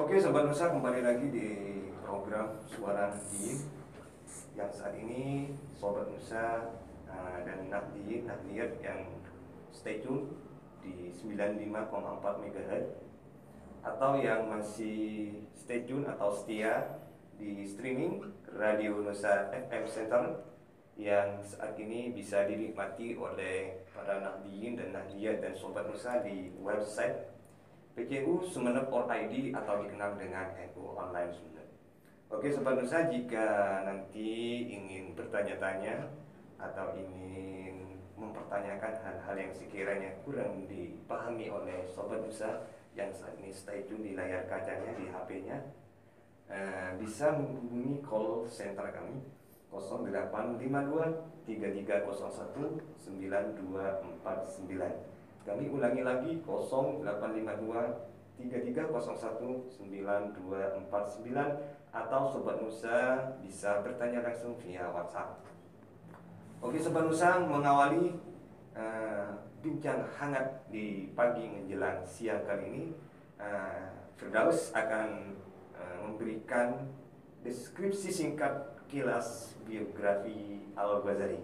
Oke, Sobat Nusa, kembali lagi di program Suara Nahdiyin. Yang saat ini Sobat Nusa dan Nahdiyat yang stay tune di 95,4 MHz, atau yang masih stay tune atau setia di streaming Radio Nusa FM Center yang saat ini bisa dinikmati oleh para Nahdiyin dan Nahdiyat dan Sobat Nusa di website PCU Sumeneb.id atau dikenal dengan NU Online Sumeneb. Oke Sobat Nusa, jika nanti ingin bertanya-tanya atau ingin mempertanyakan hal-hal yang sekiranya kurang dipahami oleh Sobat Nusa yang saat ini stay tune di layar kacanya di HP-nya, bisa menghubungi call center kami 0852 3301 9249. Kami ulangi lagi 0852 3301 9249, atau Sobat Nusa bisa bertanya langsung via WhatsApp. Oke Sobat Nusa, mengawali bincang hangat di pagi menjelang siang kali ini, Firdaus akan memberikan deskripsi singkat kilas biografi Al-Ghazali.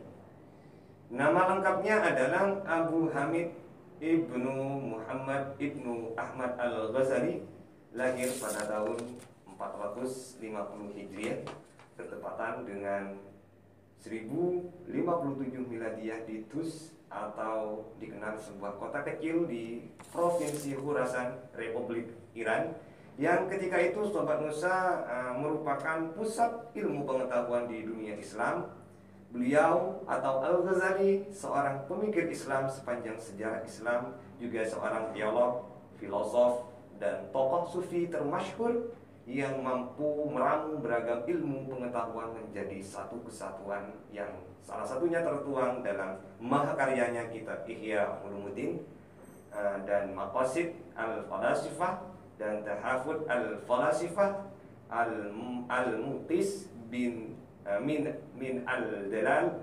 Nama lengkapnya adalah Abu Hamid Ibnu Muhammad Ibnu Ahmad Al-Ghazali, lahir pada tahun 450 Hijriah, bertepatan dengan 1057 Miladiyah di Tus, atau dikenal sebuah kota kecil di Provinsi Khurasan, Republik Iran, yang ketika itu Sobat Nusa merupakan pusat ilmu pengetahuan di dunia Islam. Beliau atau Al-Ghazali seorang pemikir Islam sepanjang sejarah Islam, juga seorang teolog, filosof, dan tokoh sufi termasyhur yang mampu meramu beragam ilmu pengetahuan menjadi satu kesatuan, yang salah satunya tertuang dalam mahakaryanya kitab Ihya Ulumuddin dan Maqasid Al-Falasifah dan Tahafud Al-Falasifah Al-Muqtis min al-dalal,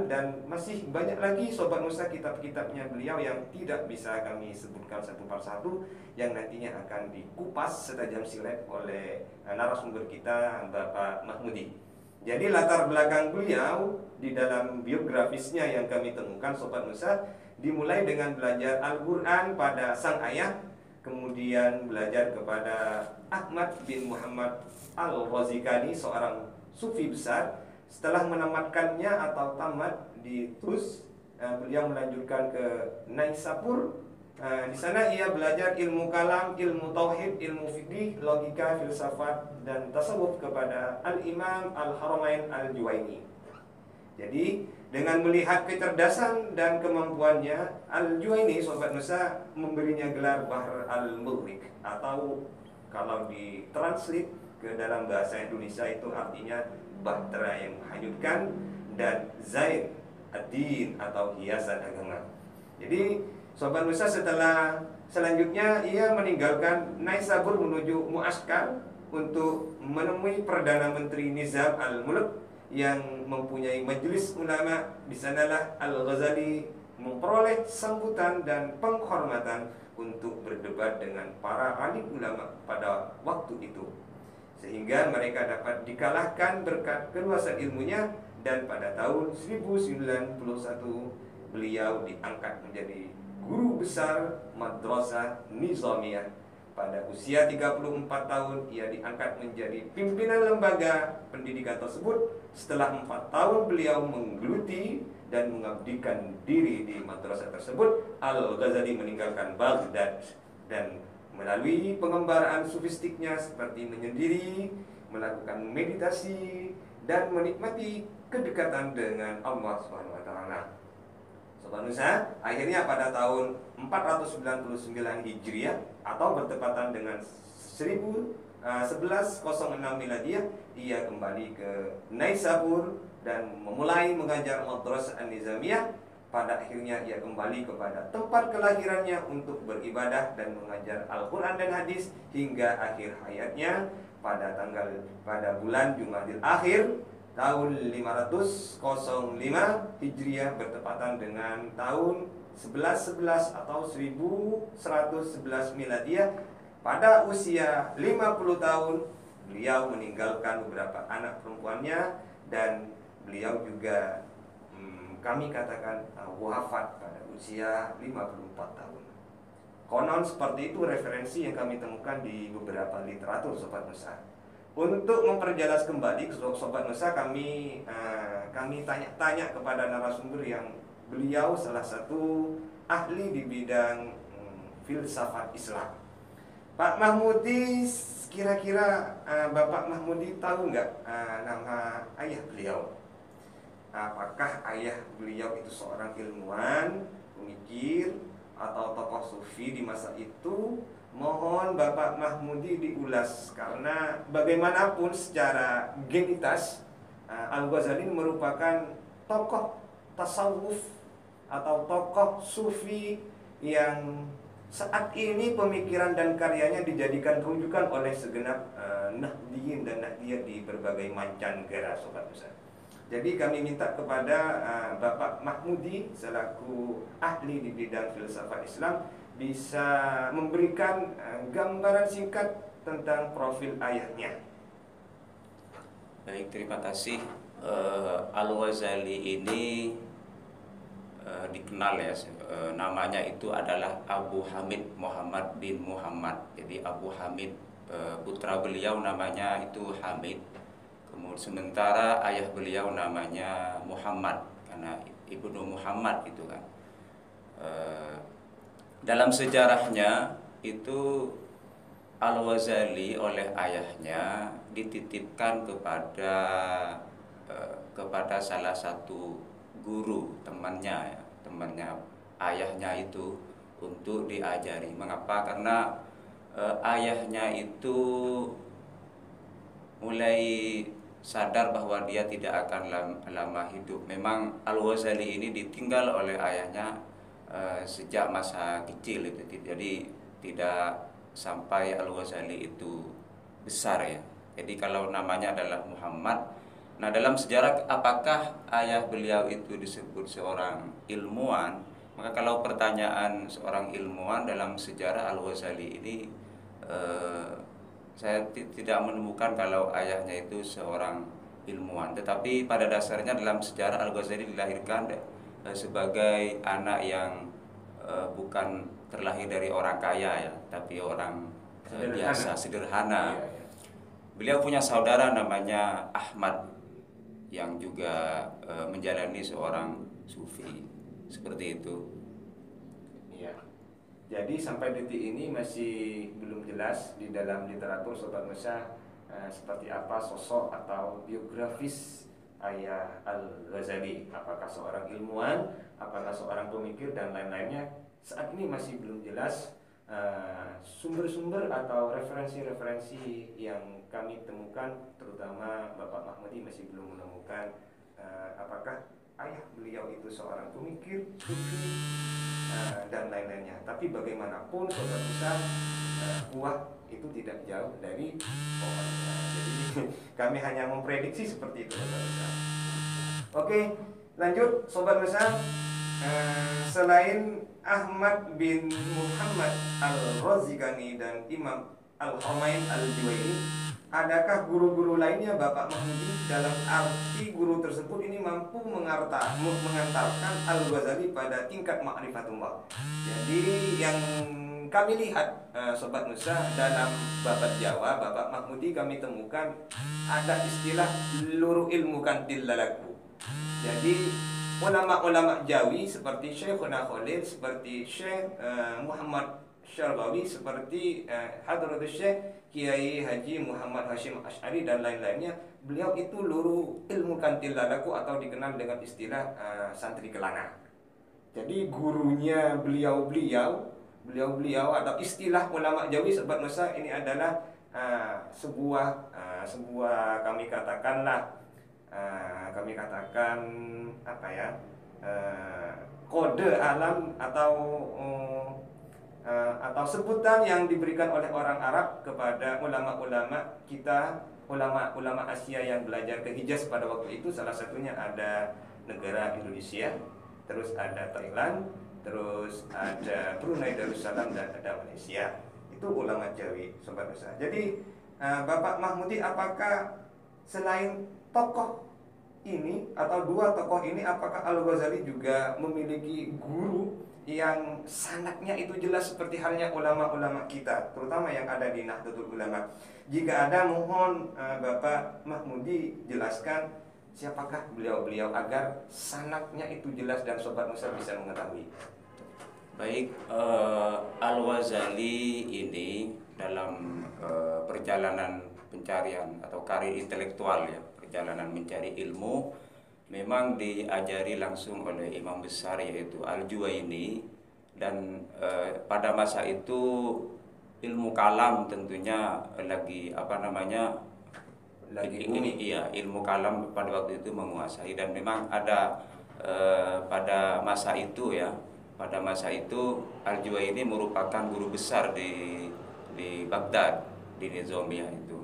dan masih banyak lagi Sobat Nusa kitab-kitabnya beliau yang tidak bisa kami sebutkan satu persatu, yang nantinya akan dikupas setajam silet oleh narasumber kita Bapak Mahmudi. Jadi latar belakang beliau di dalam biografisnya yang kami temukan Sobat Nusa, dimulai dengan belajar Al-Quran pada sang ayah, kemudian belajar kepada Ahmad bin Muhammad Al-Razikani, seorang sufi besar. Setelah menamatkannya atau tamat di Tus, beliau melanjutkan ke Naisapur. Di sana ia belajar ilmu kalam, ilmu tauhid, ilmu fikih, logika, filsafat, dan tasawuf kepada Al-Imam Al-Haramain Al-Juwaini. Jadi dengan melihat kecerdasan dan kemampuannya, Al-Juwaini Sobat Nusa memberinya gelar Bahr Al-Mulk, atau kalau ditranslate ke dalam bahasa Indonesia itu artinya bahtera yang menghanyutkan, dan Zaid ad-Din atau hiasan agama. Jadi Sobat Nusa, selanjutnya ia meninggalkan Naisabur menuju Muaskar untuk menemui Perdana Menteri Nizam al-Mulk yang mempunyai majelis ulama. Di sanalah Al-Ghazali memperoleh sambutan dan penghormatan untuk berdebat dengan para alim ulama pada waktu itu, sehingga mereka dapat dikalahkan berkat keluasan ilmunya. Dan pada tahun 1091 beliau diangkat menjadi guru besar Madrasah Nizamiyah. Pada usia 34 tahun ia diangkat menjadi pimpinan lembaga pendidikan tersebut. Setelah 4 tahun beliau menggeluti dan mengabdikan diri di madrasah tersebut, Al-Ghazali meninggalkan Baghdad dan melalui pengembaraan sufistiknya seperti menyendiri, melakukan meditasi, dan menikmati kedekatan dengan Allah SWT. Sobat Nusa, akhirnya pada tahun 499 Hijriah atau bertepatan dengan 1106 Miladiyah, ia kembali ke Naisabur dan memulai mengajar Madrasah An-Nizamiyah. Pada akhirnya ia kembali kepada tempat kelahirannya untuk beribadah dan mengajar Al-Quran dan hadis hingga akhir hayatnya pada bulan Jumadil Akhir tahun 505 Hijriah, bertepatan dengan tahun 1111 atau 1111 Miladiyah. Pada usia 50 tahun beliau meninggalkan beberapa anak perempuannya, dan beliau juga kami katakan wafat pada usia 54 tahun. Konon seperti itu referensi yang kami temukan di beberapa literatur Sobat Nusa. Untuk memperjelas kembali Sobat Nusa, kami tanya-tanya kepada narasumber yang beliau salah satu ahli di bidang filsafat Islam. Pak Mahmudi, kira-kira Bapak Mahmudi tahu nggak nama ayah beliau? Apakah ayah beliau itu seorang ilmuwan, pemikir, atau tokoh sufi di masa itu? Mohon Bapak Mahmudi diulas, karena bagaimanapun secara genitas Al-Ghazali merupakan tokoh tasawuf atau tokoh sufi yang saat ini pemikiran dan karyanya dijadikan rujukan oleh segenap Nahdliyin dan Nahdliyah di berbagai mancanegara, Sobat Nusa. Jadi kami minta kepada Bapak Mahmudi selaku ahli di bidang filsafat Islam bisa memberikan gambaran singkat tentang profil ayahnya. Baik, terima kasih. Al-Ghazali ini dikenal ya, namanya itu adalah Abu Hamid Muhammad bin Muhammad. Jadi Abu Hamid, putra beliau namanya itu Hamid. Kemudian sementara ayah beliau namanya Muhammad, karena ibnu Muhammad itu kan. Dalam sejarahnya itu Al-Ghazali oleh ayahnya dititipkan kepada salah satu guru temannya ayahnya itu untuk diajari. Mengapa? Karena ayahnya itu mulai sadar bahwa dia tidak akan lama hidup. Memang Al-Ghazali ini ditinggal oleh ayahnya sejak masa kecil itu. Jadi tidak sampai Al-Ghazali itu besar ya. Jadi kalau namanya adalah Muhammad. Nah, dalam sejarah apakah ayah beliau itu disebut seorang ilmuwan? Maka kalau pertanyaan seorang ilmuwan dalam sejarah Al-Ghazali ini, saya tidak menemukan kalau ayahnya itu seorang ilmuwan. Tetapi pada dasarnya dalam sejarah Al-Ghazali dilahirkan sebagai anak yang bukan terlahir dari orang kaya ya, tapi orang biasa, sederhana. Beliau punya saudara namanya Ahmad yang juga menjalani seorang sufi, seperti itu. Iya. Jadi sampai detik ini masih belum jelas di dalam literatur Sobat Nusa seperti apa sosok atau biografis ayah Al-Ghazali. Apakah seorang ilmuwan, apakah seorang pemikir, dan lain-lainnya. Saat ini masih belum jelas. Sumber-sumber atau referensi-referensi yang kami temukan, terutama Bapak Mahmudi masih belum menemukan apakah ayah beliau itu seorang pemikir, sufi, dan lain-lainnya. Tapi bagaimanapun Sobat Nusa, buah itu tidak jauh dari pohon. Jadi kami hanya memprediksi seperti itu, Sobat Nusa. Oke, lanjut Sobat Nusa. Selain Ahmad bin Muhammad Al-Razigani dan Imam Al-Humain Al-Juwaini, adakah guru-guru lainnya Bapak Mahmudi? Dalam arti guru tersebut ini mampu mengantarkan Al-Ghazali pada tingkat ma'rifatullah. Jadi yang kami lihat Sobat Nusa, dalam babat Jawa Bapak Mahmudi kami temukan ada istilah luru ilmu kantil lalaku. Jadi ulama-ulama Jawi seperti Syekhuna Khalil, seperti Syekh Muhammad Syarbawi, seperti Hadratus Syekh Kiai Haji Muhammad Hashim Asy'ari dan lain-lainnya, beliau itu luru ilmu kantil lalaku atau dikenal dengan istilah santri kelana. Jadi gurunya beliau atau istilah ulama Jawi Sobat Nusa ini adalah sebuah kami katakan kode alam atau sebutan yang diberikan oleh orang Arab kepada ulama-ulama kita, ulama-ulama Asia yang belajar ke Hijaz pada waktu itu. Salah satunya ada negara Indonesia, terus ada Thailand, terus ada Brunei Darussalam, dan ada Malaysia. itu ulama cewek, Sobat Nusa. Jadi Bapak Mahmudi, apakah selain tokoh ini atau dua tokoh ini, apakah Al-Ghazali juga memiliki guru yang sanaknya itu jelas seperti halnya ulama-ulama kita, terutama yang ada di Nahdlatul Ulama? Jika ada, mohon Bapak Mahmudi jelaskan siapakah beliau-beliau agar sanaknya itu jelas dan Sobat Nusa bisa mengetahui. Baik, Al-Ghazali ini dalam perjalanan pencarian atau karir intelektual, ya, perjalanan mencari ilmu, memang diajari langsung oleh imam besar yaitu Al-Juwaini. Dan pada masa itu ilmu kalam tentunya lagi ilmu kalam pada waktu itu menguasai. Dan memang ada pada masa itu, ya, pada masa itu Al-Juwaini merupakan guru besar di Baghdad, di Nizamiyah itu.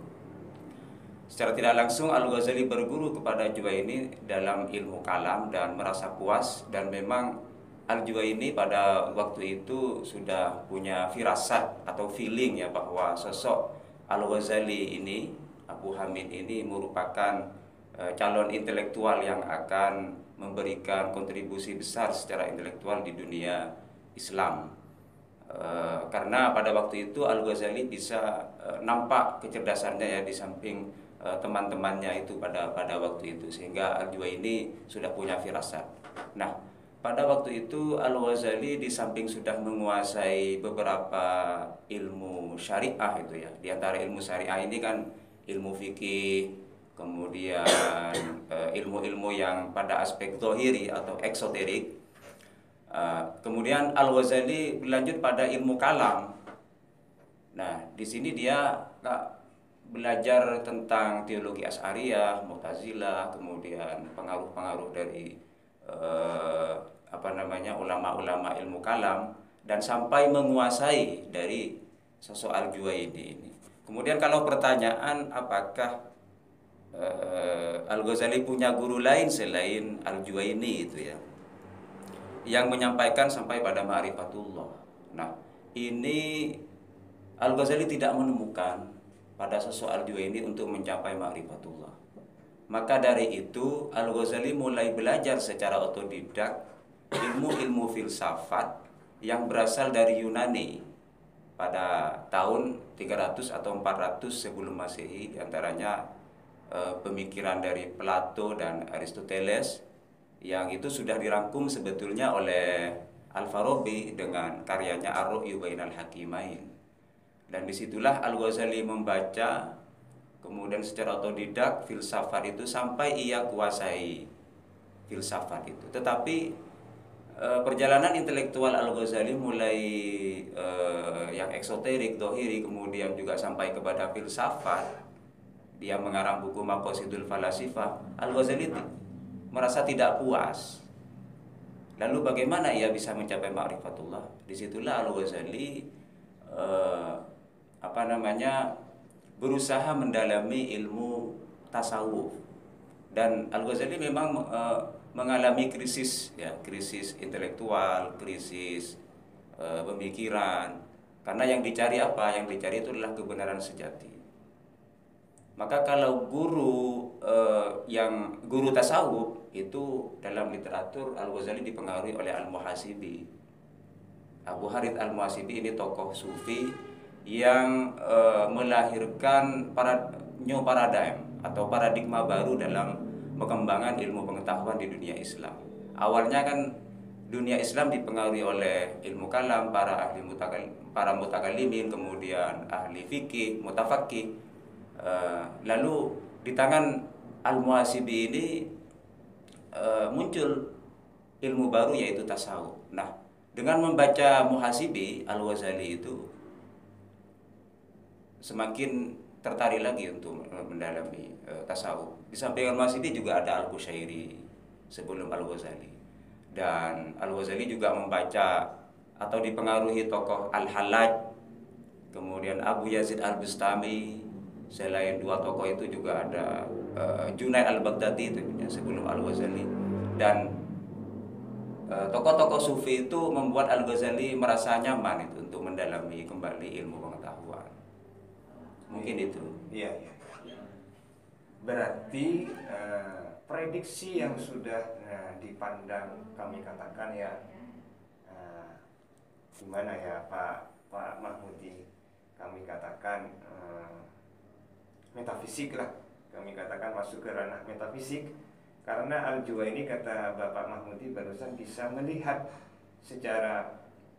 Secara tidak langsung Al-Ghazali berguru kepada Juwaini dalam ilmu kalam dan merasa puas. Dan memang Al-Juwaini pada waktu itu sudah punya firasat atau feeling, ya, bahwa sosok Al-Ghazali ini, Abu Hamid ini merupakan calon intelektual yang akan memberikan kontribusi besar secara intelektual di dunia Islam. Karena pada waktu itu Al-Ghazali bisa nampak kecerdasannya, ya, di samping teman-temannya itu pada waktu itu, sehingga Al-Juwaini sudah punya firasat. Nah, pada waktu itu Al-Ghazali di samping sudah menguasai beberapa ilmu syariah itu, ya. Di antara ilmu syariah ini kan ilmu fikih, kemudian ilmu-ilmu yang pada aspek zahiri atau eksoterik. Kemudian Al-Ghazali berlanjut pada ilmu kalam. Nah, di sini dia belajar tentang teologi Asy'ariyah, Mu'tazilah, kemudian pengaruh-pengaruh dari ulama-ulama ilmu kalam, dan sampai menguasai dari sosok Al-Juwaini ini. Kemudian kalau pertanyaan apakah Al-Ghazali punya guru lain selain Al-Juwaini itu, ya, yang menyampaikan sampai pada ma'rifatullah. Nah, ini Al-Ghazali tidak menemukan pada sosok Al-Juwaini untuk mencapai ma'rifatullah. Maka dari itu Al-Ghazali mulai belajar secara otodidak ilmu-ilmu filsafat yang berasal dari Yunani pada tahun 300 atau 400 sebelum Masehi, diantaranya pemikiran dari Plato dan Aristoteles, yang itu sudah dirangkum sebetulnya oleh Al-Farabi dengan karyanya Ar-Ru'yu Bainal Hakimain. Dan disitulah Al-Ghazali membaca, kemudian secara otodidak filsafat itu sampai ia kuasai filsafat itu. Tetapi perjalanan intelektual Al-Ghazali mulai yang eksoterik, dohiri, kemudian juga sampai kepada filsafat. Dia mengarang buku Maqasidul Falasifah. Al-Ghazali merasa tidak puas. Lalu bagaimana ia bisa mencapai ma'rifatullah? Disitulah Al-Ghazali berusaha mendalami ilmu tasawuf. Dan Al-Ghazali memang mengalami krisis, ya, krisis intelektual, krisis pemikiran. Karena yang dicari apa? Yang dicari itu adalah kebenaran sejati. Maka kalau guru tasawuf itu dalam literatur Al-Ghazali dipengaruhi oleh Al-Muhasibi. Abu Harith Al-Muhasibi ini tokoh sufi yang melahirkan new paradigm atau paradigma baru dalam pengembangan ilmu pengetahuan di dunia Islam. Awalnya kan dunia Islam dipengaruhi oleh ilmu kalam, para mutakallimin, kemudian ahli fikih, mutafaqih. Lalu di tangan Al-Muhasibi ini muncul ilmu baru yaitu tasawuf. Nah, dengan membaca Muhasibi, Al-Ghazali itu semakin tertarik lagi untuk mendalami tasawuf. Di samping Al-Muhasibi juga ada Al-Qushairi sebelum Al-Ghazali. Dan Al-Ghazali juga membaca atau dipengaruhi tokoh Al-Hallaj, kemudian Abu Yazid Al-Bustami. Selain dua tokoh itu juga ada Junaid Al-Baghdadi itu sebelum Al-Ghazali. Dan tokoh-tokoh sufi itu membuat Al-Ghazali merasa nyaman itu untuk mendalami kembali ilmu pengetahuan. Mungkin itu. Iya, iya. Berarti prediksi yang sudah dipandang, kami katakan ya, gimana ya Pak Mahmudi, kami katakan metafisik lah, kami katakan masuk ke ranah metafisik, karena Al-Juwaini, kata Bapak Mahmudi barusan, bisa melihat secara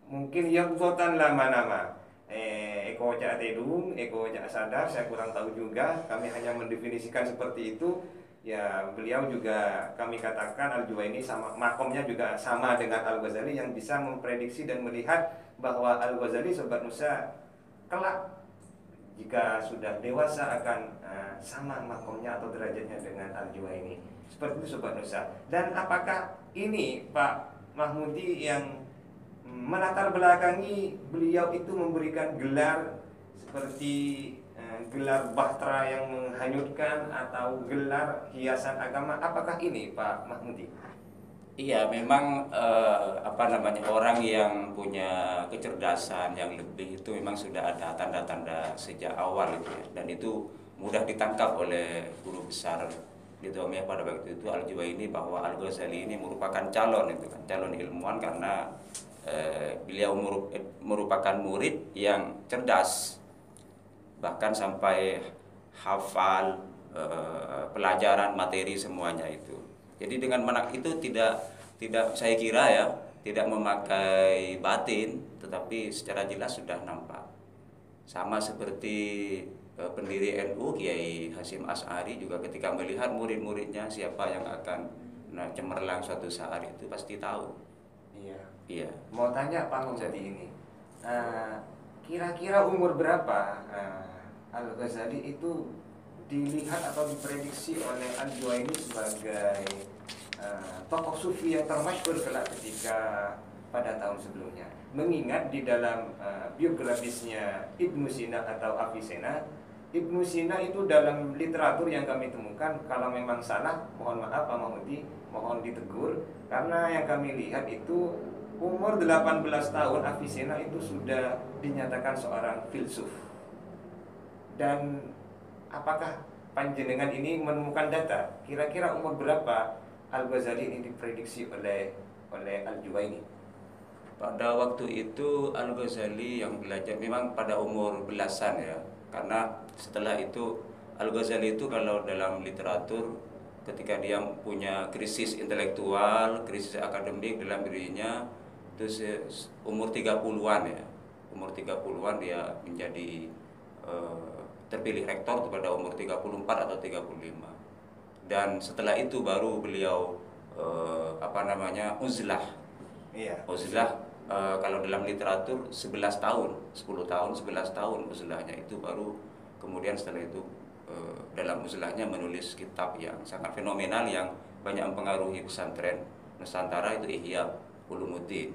mungkin yang buatan lama-lama. Eko Cak Tedung, Eko Cak Sadar, saya kurang tahu juga. Kami hanya mendefinisikan seperti itu. Ya, beliau juga kami katakan Al-Juwaini sama makomnya juga sama dengan Al-Ghazali, yang bisa memprediksi dan melihat bahwa Al-Ghazali Sobat Nusa kelak jika sudah dewasa akan sama makomnya atau derajatnya dengan Al-Juwaini. Seperti itu Sobat Nusa. Dan apakah ini Pak Mahmudi yang melatar belakangi beliau itu memberikan gelar seperti gelar bahtera yang menghanyutkan atau gelar hiasan agama? Apakah ini Pak Mahmudi? Iya, memang orang yang punya kecerdasan yang lebih itu memang sudah ada tanda-tanda sejak awal itu ya. Dan itu mudah ditangkap oleh guru besar di Nizamiyah pada waktu itu, Al-Juwaini, bahwa Al-Ghazali ini merupakan calon ilmuwan karena beliau merupakan murid yang cerdas, bahkan sampai hafal pelajaran materi semuanya itu. Jadi dengan menak itu tidak saya kira ya, tidak memakai batin, tetapi secara jelas sudah nampak. Sama seperti pendiri NU Kiai Hasyim Asy'ari juga ketika melihat murid-muridnya siapa yang akan cemerlang suatu saat itu pasti tahu. Iya. Iya. Mau tanya Pak Mahmudi ini, kira-kira umur berapa Al-Ghazali itu dilihat atau diprediksi oleh Al-Juwaini sebagai tokoh sufi yang termasyhur kelak ketika pada tahun sebelumnya? Mengingat di dalam biografisnya Ibnu Sina atau Avicenna, Ibnu Sina itu dalam literatur yang kami temukan, kalau memang salah mohon maaf Pak Mahmudi, mohon ditegur, karena yang kami lihat itu umur 18 tahun Avicenna itu sudah dinyatakan seorang filsuf. Dan apakah panjenengan ini menemukan data kira-kira umur berapa Al-Ghazali ini diprediksi oleh Al-Juwaini? Pada waktu itu Al-Ghazali yang belajar memang pada umur belasan ya. Karena setelah itu Al-Ghazali itu kalau dalam literatur ketika dia punya krisis intelektual, krisis akademik dalam dirinya, itu umur 30-an ya. Umur 30-an dia menjadi terpilih rektor pada umur 34 atau 35. Dan setelah itu baru beliau uzlah. Iya. Uzlah kalau dalam literatur 11 tahun, 10 tahun, 11 tahun uzlahnya itu, baru kemudian setelah itu dalam uzlahnya menulis kitab yang sangat fenomenal yang banyak mempengaruhi pesantren Nusantara, itu Ihya Ulumuddin.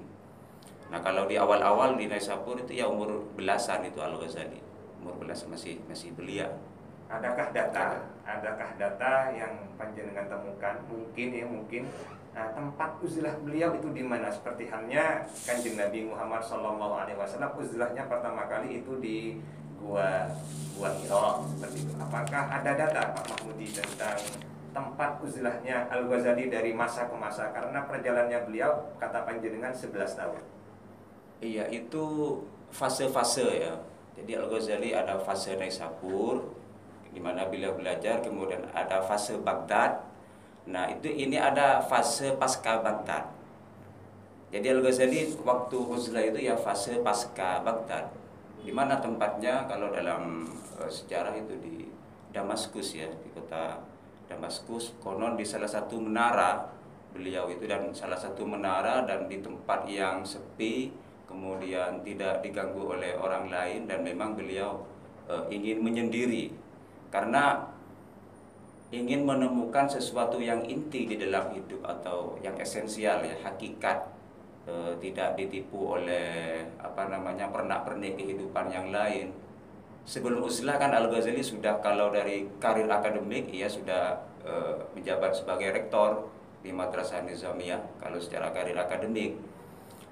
Nah, kalau di awal-awal di Naisapur itu ya umur belasan itu Al-Ghazali. Umur belasan masih belia. Adakah data yang panjenengan temukan mungkin tempat uzlah beliau itu di mana? Seperti halnya Kanjeng Nabi Muhammad SAW, uzlahnya pertama kali itu di Gua Hira seperti itu. Apakah ada data Pak Mahmudi tentang tempat uzlahnya Al-Ghazali dari masa ke masa? Karena perjalanannya beliau kata panjenengan 11 tahun. Iya, itu fase-fase ya. Jadi Al-Ghazali ada fase Naisapur di mana beliau belajar, kemudian ada fase Baghdad. Nah, ini ada fase pasca Baghdad. Jadi Al-Ghazali waktu uzlah itu ya fase pasca Baghdad. Di mana tempatnya? Kalau dalam sejarah itu di Damaskus ya, di kota Damaskus. Konon di salah satu menara beliau itu, dan salah satu menara dan di tempat yang sepi, kemudian tidak diganggu oleh orang lain, dan memang beliau ingin menyendiri karena ingin menemukan sesuatu yang inti di dalam hidup atau yang esensial ya, hakikat, tidak ditipu oleh pernak-pernik kehidupan yang lain. Sebelum uzlah kan Al-Ghazali sudah, kalau dari karir akademik ia sudah menjabat sebagai rektor di di Madrasah Nizamiyah kalau secara karir akademik,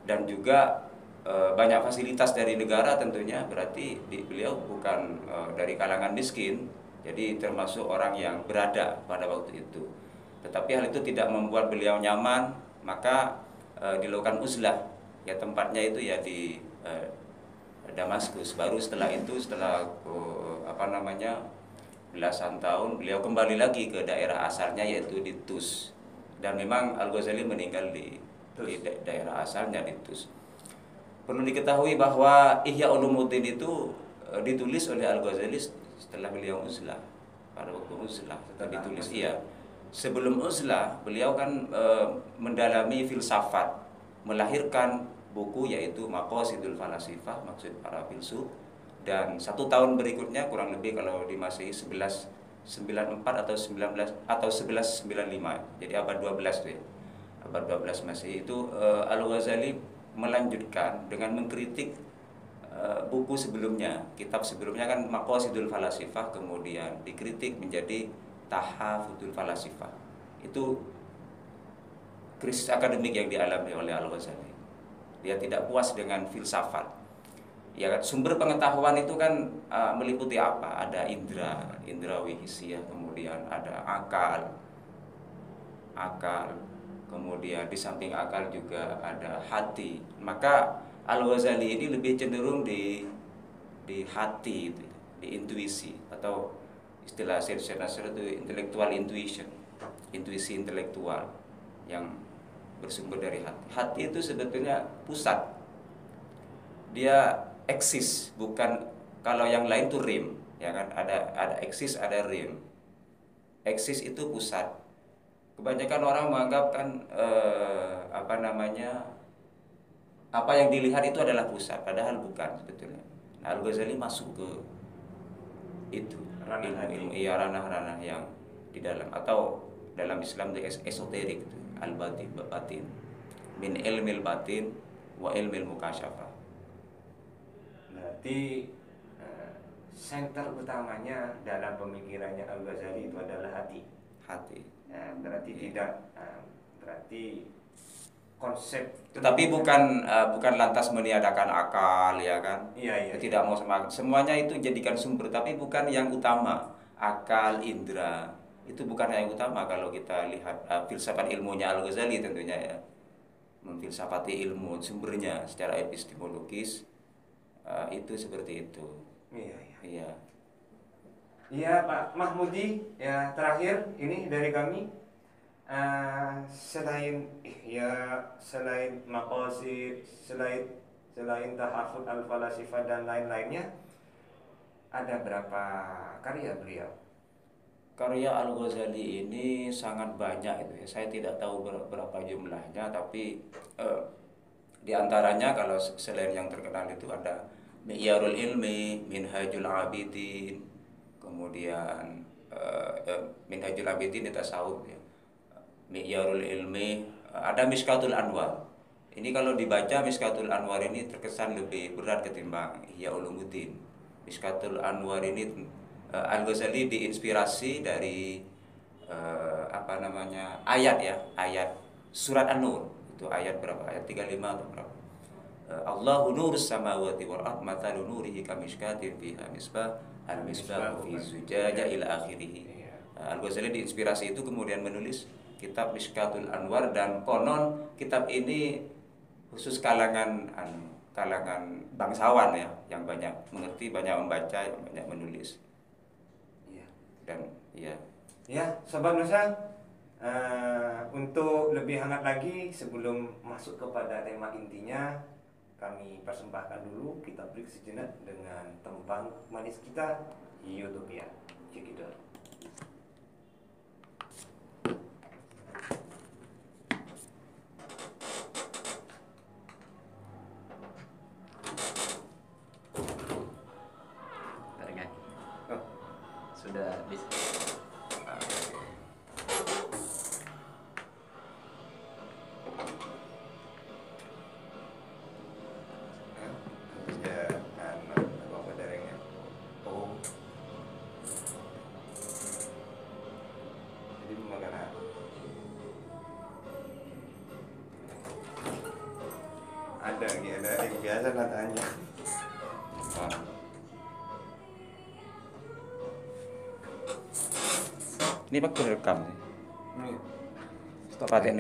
dan juga banyak fasilitas dari negara tentunya, berarti beliau bukan dari kalangan miskin, jadi termasuk orang yang berada pada waktu itu. Tetapi hal itu tidak membuat beliau nyaman, maka dilakukan uzlah, ya tempatnya itu ya di Damaskus. Baru setelah itu, setelah belasan tahun, beliau kembali lagi ke daerah asalnya, yaitu di Tus. Dan memang Al-Ghazali meninggal di daerah asalnya di Tus. Perlu diketahui bahwa Ihya Ulumuddin itu ditulis oleh Al-Ghazali setelah beliau uzlah. Pada waktu uzlah ditulis, iya. Sebelum uzlah, beliau kan mendalami filsafat, melahirkan buku yaitu Maqasidul Falasifah, maksud para filsuf. Dan 1 tahun berikutnya, kurang lebih kalau di Masehi 1194 atau 1195, jadi abad 12 tuh ya, abad 12 Masehi itu, Al-Ghazali melanjutkan dengan mengkritik buku sebelumnya. Kitab sebelumnya kan Maqasidul Falasifah, kemudian dikritik menjadi Tahafudul Falasifah. Itu krisis akademik yang dialami oleh Al-Ghazali. Dia tidak puas dengan filsafat. Ya kan, sumber pengetahuan itu kan meliputi apa? Ada indrawi hissiyah, kemudian ada akal, kemudian di samping akal juga ada hati. Maka Al-Ghazali ini lebih cenderung di hati itu, di intuisi, atau istilah Syed Nasr itu intellectual intuition, intuisi intelektual yang bersumber dari hati. Hati itu sebetulnya pusat, dia eksis, bukan kalau yang lain tuh rim, ya kan, ada eksis, ada rim. Eksis itu pusat. Kebanyakan orang menganggap kan apa yang dilihat itu adalah pusat, padahal bukan sebetulnya. Nah, Al-Ghazali masuk ke itu ranah-ranah yang di dalam, atau dalam Islam itu esoterik, al-batin, min ilmil batin wa ilmil mukasyafah. Berarti center utamanya dalam pemikirannya Al-Ghazali itu adalah hati. Berarti berarti konsep. Tetapi bukan lantas meniadakan akal, ya kan? Iya. Tidak mau semuanya itu jadikan sumber, tapi bukan yang utama. Akal, indera itu bukan yang utama kalau kita lihat filsafat ilmunya Al-Ghazali tentunya ya. Memfilsafati ilmu sumbernya secara epistemologis. Itu seperti itu. Iya. Iya, Pak Mahmudi, ya terakhir ini dari kami, selain maqasid, selain tahafud al-falasifah dan lain-lainnya, ada berapa karya beliau? Karya Al-Ghazali ini sangat banyak itu ya. Saya tidak tahu berapa jumlahnya, tapi di antaranya kalau selain yang terkenal itu ada Mi'yarul Ilmi, Minhajul Abidin, kemudian Minhajul Abidin itu tasawuf ya. Mi'yarul Ilmi, ada Mishkatul Anwar. Ini kalau dibaca Mishkatul Anwar ini terkesan lebih berat ketimbang Ihya Ulumuddin. Mishkatul Anwar ini Al-Ghazali diinspirasi dari ayat surat An-Nur. Itu ayat berapa? Ayat 35 atau berapa? Allahu nurus samawati wal ardh mathalu nurihi kamishkatin fiha misbah al-misbahu fi zujajah ila akhirih. Al-Ghazali diinspirasi itu kemudian menulis kitab Mishkatul Anwar, dan konon kitab ini khusus kalangan bangsawan ya, yang banyak mengerti, banyak membaca, yang banyak menulis. Dan Sobat Nusa, untuk lebih hangat lagi sebelum masuk kepada tema intinya, kami persembahkan dulu, kita break sejenak dengan tembang manis kita, Utopia. Check it out. Sudah bisa. ada yang biasa lah tanya. Wah. Ini pak direkam nih. Nih, Paten